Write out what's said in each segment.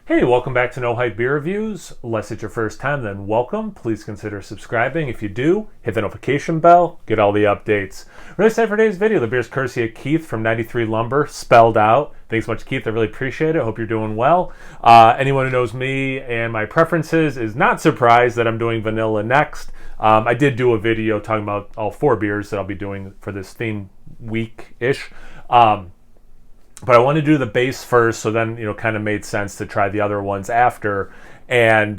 Hey, welcome back to No Hype Beer Reviews. Unless it's your first time, then welcome. Please consider subscribing. If you do, hit the notification bell, get all the updates. Really excited for today's video. The beer's courtesy of Keith from 93 Lumber, spelled out. Thanks so much, Keith. I really appreciate it. Hope you're doing well. Anyone who knows me and my preferences is not surprised that I'm doing vanilla next. I did do a video talking about all four beers that I'll be doing for this theme week-ish. But I wanted to do the base first, so then, kind of made sense to try the other ones after. And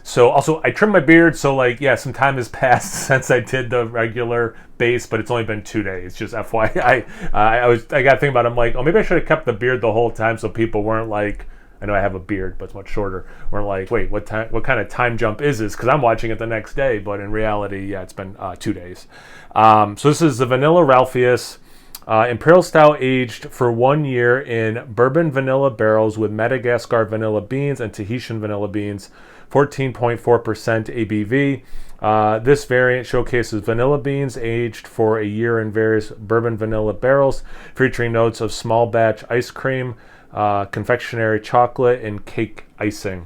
so also, I trimmed my beard, so some time has passed since I did the regular base, but it's only been 2 days, just FYI. I got to think about it, I'm like, oh, maybe I should have kept the beard the whole time so people weren't like, I know I have a beard, but it's much shorter. We're like, wait, what kind of time jump is this? Because I'm watching it the next day, but in reality, yeah, it's been 2 days. So this is the Vanilla Ralphius. Imperial Stout aged for 1 year in bourbon vanilla barrels with Madagascar vanilla beans and Tahitian vanilla beans, 14.4% ABV. This variant showcases vanilla beans aged for a year in various bourbon vanilla barrels, featuring notes of small batch ice cream, confectionery chocolate, and cake icing.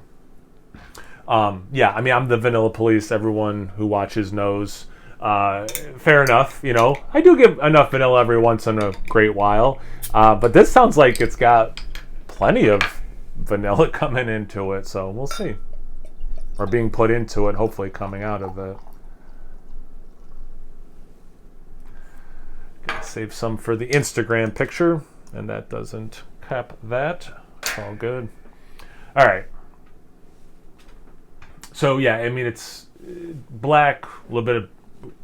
I'm the vanilla police. Everyone who watches knows. Fair enough, I do give enough vanilla every once in a great while, but this sounds like it's got plenty of vanilla coming into it, so we'll see. Or being put into it, hopefully coming out of it. Gonna save some for the Instagram picture, and that doesn't cap that. It's all good. All right. So yeah, it's black, a little bit of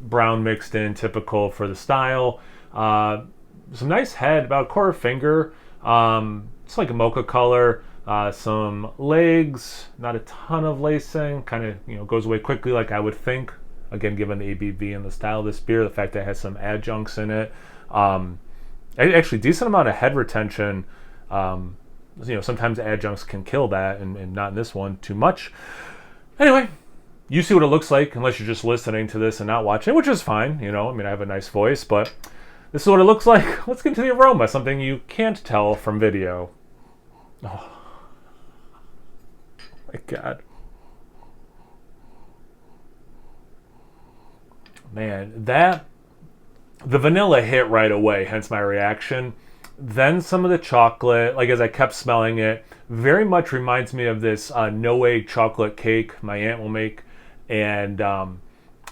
brown mixed in, typical for the style. Some nice head, about a quarter finger. It's like a mocha color. Some legs, not a ton of lacing. Kind of goes away quickly, like I would think. Again, given the ABV and the style of this beer, the fact that it has some adjuncts in it. Actually, decent amount of head retention. Sometimes adjuncts can kill that, and not in this one too much. Anyway. You see what it looks like, unless you're just listening to this and not watching, which is fine. I have a nice voice, but this is what it looks like. Let's get into the aroma, something you can't tell from video. Oh, my God. Man, the vanilla hit right away, hence my reaction. Then some of the chocolate, as I kept smelling it, very much reminds me of this no-egg chocolate cake my aunt will make. And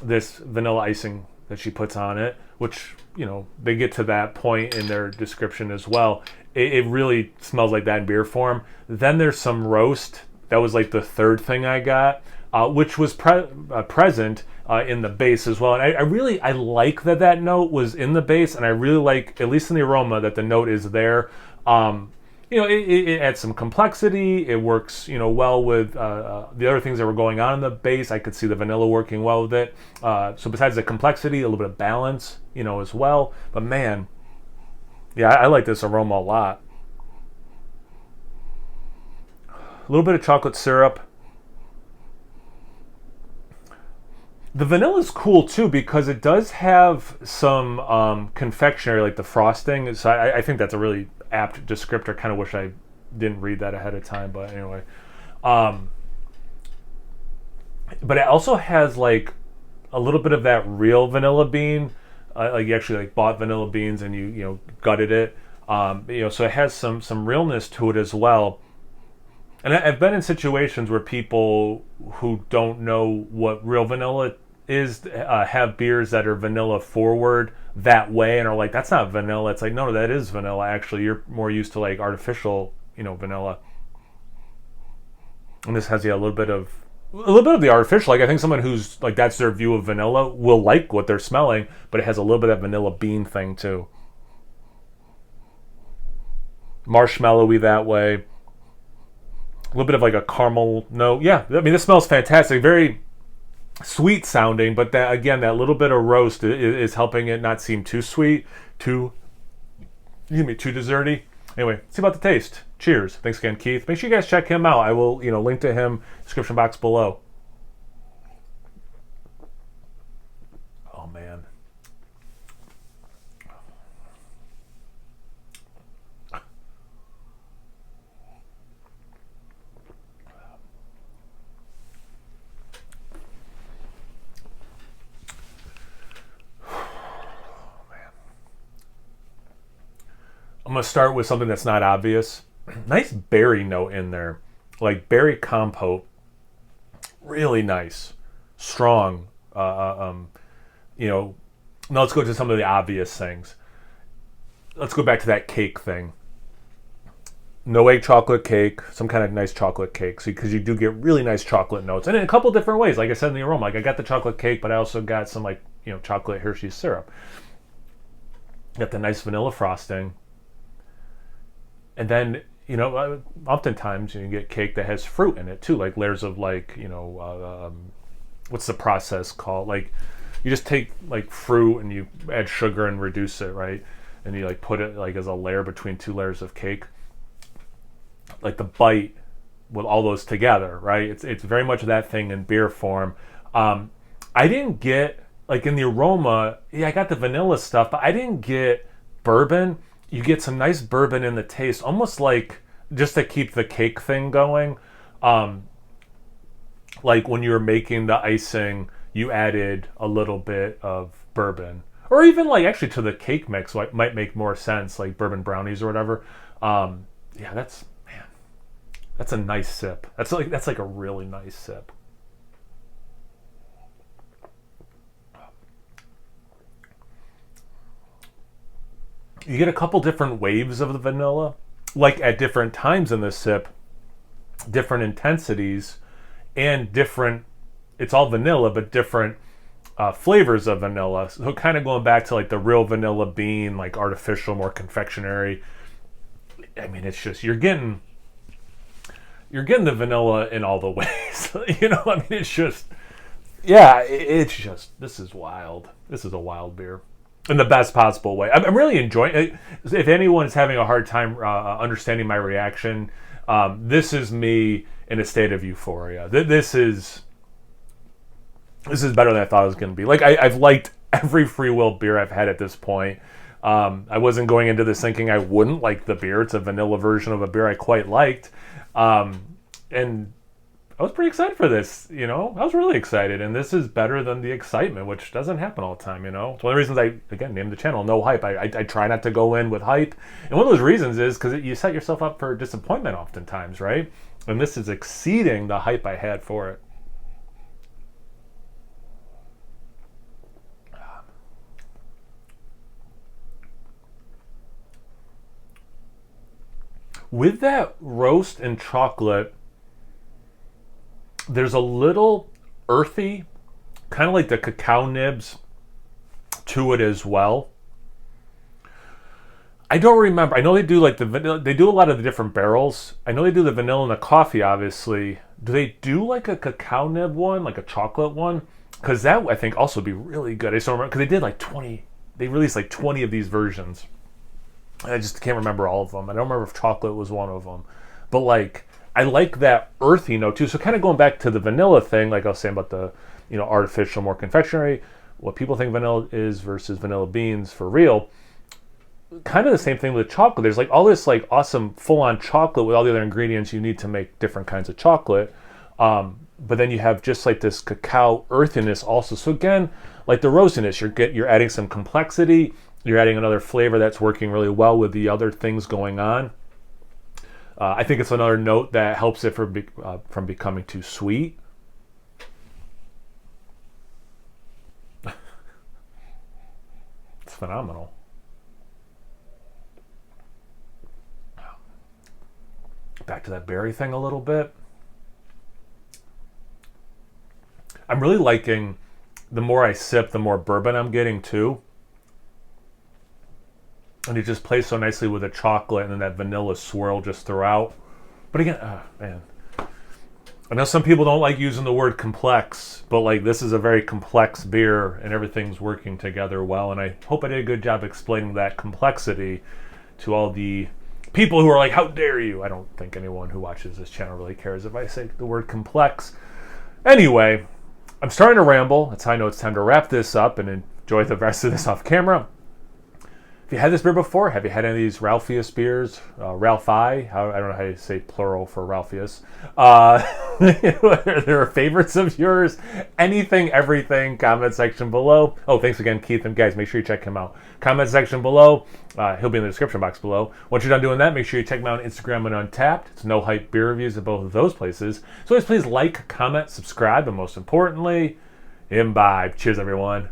this vanilla icing that she puts on it, which, they get to that point in their description as well. It really smells like that in beer form. Then there's some roast. That was like the third thing I got, which was present in the base as well. And I like that note was in the base, and I really like, at least in the aroma, that the note is there. It adds some complexity. It works, well with the other things that were going on in the base. I could see the vanilla working well with it. So besides the complexity, a little bit of balance, as well. But man, yeah, I like this aroma a lot. A little bit of chocolate syrup. The vanilla is cool too because it does have some confectionery, like the frosting. So I think that's a really apt descriptor. Kind of wish I didn't read that ahead of time, but anyway. But it also has like a little bit of that real vanilla bean, like you actually bought vanilla beans and you gutted it. So it has some realness to it as well. And I've been in situations where people who don't know what real vanilla is have beers that are vanilla forward that way and are like, that's not vanilla. It's like, no, that is vanilla. Actually, you're more used to artificial, vanilla. And this has a little bit of the artificial. I think someone who's that's their view of vanilla will like what they're smelling, but it has a little bit of that vanilla bean thing too. Marshmallowy that way. A little bit of a caramel note. Yeah, this smells fantastic. Very sweet sounding, but that little bit of roast is helping it not seem too sweet, too desserty. Anyway, see about the taste. Cheers. Thanks again, Keith. Make sure you guys check him out. I will, link to him description box below. Oh man. going to start with something that's not obvious. Nice berry note in there. Like berry compote. Really nice. Strong. You know, now let's go to some of the obvious things. Let's go back to that cake thing. No egg chocolate cake, some kind of nice chocolate cake, because you do get really nice chocolate notes, and in a couple different ways. Like I said in the aroma, like I got the chocolate cake, but I also got some chocolate Hershey's syrup. Got the nice vanilla frosting, and then oftentimes you get cake that has fruit in it too, like layers of what's the process called? Like you just take like fruit and you add sugar and reduce it, right? And you like put it like as a layer between two layers of cake. Like the bite with all those together, right? It's very much that thing in beer form. I didn't get, like in the aroma, I got the vanilla stuff, but I didn't get bourbon. You get some nice bourbon in the taste, almost like just to keep the cake thing going. Like when you were making the icing, you added a little bit of bourbon. Or even like actually to the cake mix might make more sense, like bourbon brownies or whatever. That's a nice sip. That's like a really nice sip. You get a couple different waves of the vanilla, like at different times in the sip, different intensities, and different. It's all vanilla, but different flavors of vanilla. So kind of going back to like the real vanilla bean, like artificial, more confectionery. I mean, it's just you're getting the vanilla in all the ways. I mean, it's just, this is wild. This is a wild beer in the best possible way. I'm really enjoying it. If anyone's having a hard time understanding my reaction, this is me in a state of euphoria. This is better than I thought it was going to be. Like, I've liked every Free Will beer I've had at this point. I wasn't going into this thinking I wouldn't like the beer. It's a vanilla version of a beer I quite liked. And I was pretty excited for this, I was really excited, and this is better than the excitement, which doesn't happen all the time, It's one of the reasons I, again, named the channel No Hype. I try not to go in with hype, and one of those reasons is because you set yourself up for disappointment oftentimes, right? And this is exceeding the hype I had for it. With that roast and chocolate, there's a little earthy, kind of like the cacao nibs to it as well. I don't remember. I know they do like they do a lot of the different barrels. I know they do the vanilla and the coffee, obviously. Do they do like a cacao nib one, like a chocolate one? Because that I think also would be really good. I just don't remember, because they did like 20. They released like 20 of these versions. I just can't remember all of them. I don't remember if chocolate was one of them. But like, I like that earthy note too. So kind of going back to the vanilla thing, like I was saying about the, artificial, more confectionery, what people think vanilla is versus vanilla beans for real. Kind of the same thing with chocolate. There's like all this like awesome full-on chocolate with all the other ingredients you need to make different kinds of chocolate. But then you have just like this cacao earthiness also. So again, like the roastiness, you're adding some complexity. You're adding another flavor that's working really well with the other things going on. I think it's another note that helps it from becoming too sweet. It's phenomenal. Back to that berry thing a little bit. I'm really liking, the more I sip, the more bourbon I'm getting too. And it just plays so nicely with the chocolate and then that vanilla swirl just throughout. But again, man. I know some people don't like using the word complex, but like this is a very complex beer and everything's working together well. And I hope I did a good job explaining that complexity to all the people who are like, how dare you? I don't think anyone who watches this channel really cares if I say the word complex. Anyway, I'm starting to ramble. That's how I know it's time to wrap this up and enjoy the rest of this off camera. If you had this beer before, have you had any of these Ralphius beers? Ralphi, I don't know how you say plural for Ralphius. There are favorites of yours? Anything, everything, comment section below. Oh, thanks again, Keith. And guys, make sure you check him out. Comment section below. He'll be in the description box below. Once you're done doing that, make sure you check him out on Instagram and Untapped. It's No Hype Beer Reviews at both of those places. So always please like, comment, subscribe, and most importantly, imbibe. Cheers, everyone.